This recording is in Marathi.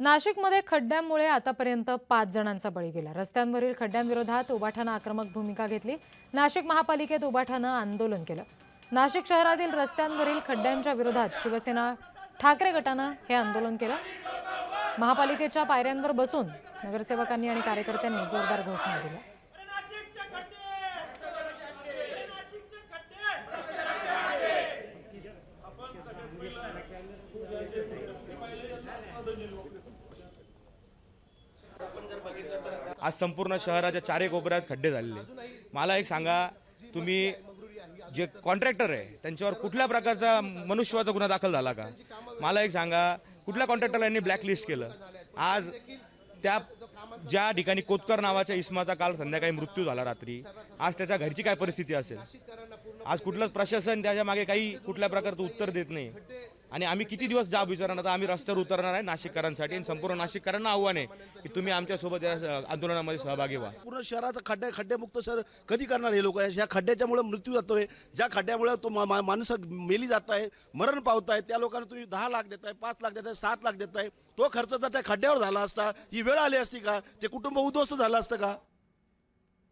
नाशिकमध्ये खड्ड्यांमुळे आतापर्यंत 5 जणांचा बळी गेला। रस्त्यांवरील खड्ड्यांविरोधात उबाठानं आक्रमक भूमिका घेतली। नाशिक महापालिकेत उबाठानं आंदोलन केलं। नाशिक शहरातील रस्त्यांवरील खड्ड्यांच्या विरोधात शिवसेना ठाकरे गटानं हे आंदोलन केलं। महापालिकेच्या पायऱ्यांवर बसून नगरसेवकांनी आणि कार्यकर्त्यांनी जोरदार घोषणा दिल्या। आज संपूर्ण शहराच्या चारही कोपऱ्यात खड्डे झालेले। मला एक सांगा, तुम्ही जे कॉन्ट्रॅक्टर आहे त्यांच्यावर कुठल्या प्रकारचा मनुष्यत्वाचा गुन्हा दाखल झाला का? मला एक सांगा, कुठल्या कॉन्ट्रॅक्टरला यांनी ब्लॅकलिस्ट केलं? आज त्या ज्या ठिकाणी कोतकर नावाच्या इसमाचा काल संध्याकाळी मृत्यू झाला रात्री, आज त्याच्या घरची काय परिस्थिती असेल? आज कुठलंच प्रशासन त्याच्या मागे काही कुठल्या प्रकारचं उत्तर देत नाही। आणि आम्ही किती दिवस जाब विचारणार? आम्ही रस्त्यावर उतरणार आहे नाशिककरांसाठी आणि संपूर्ण नाशिककरांना आव्हान आहे की तुम्ही आमच्यासोबत या आंदोलनामध्ये सहभागी व्हा। पूर्ण शहराचा खड्डेमुक्त सर कधी करणार हे लोक? ह्या खड्ड्याच्यामुळे मृत्यू जातोय, ज्या खड्ड्यामुळे तो माणसं मेली जात आहे, मरण पावताय, त्या लोकांना तुम्ही 10 लाख देताय, 5 लाख देताय, 7 लाख देताय। तो खर्च जर त्या खड्ड्यावर झाला असता, ही वेळ आली असती का? ते कुटुंब उद्ध्वस्त झालं असतं का?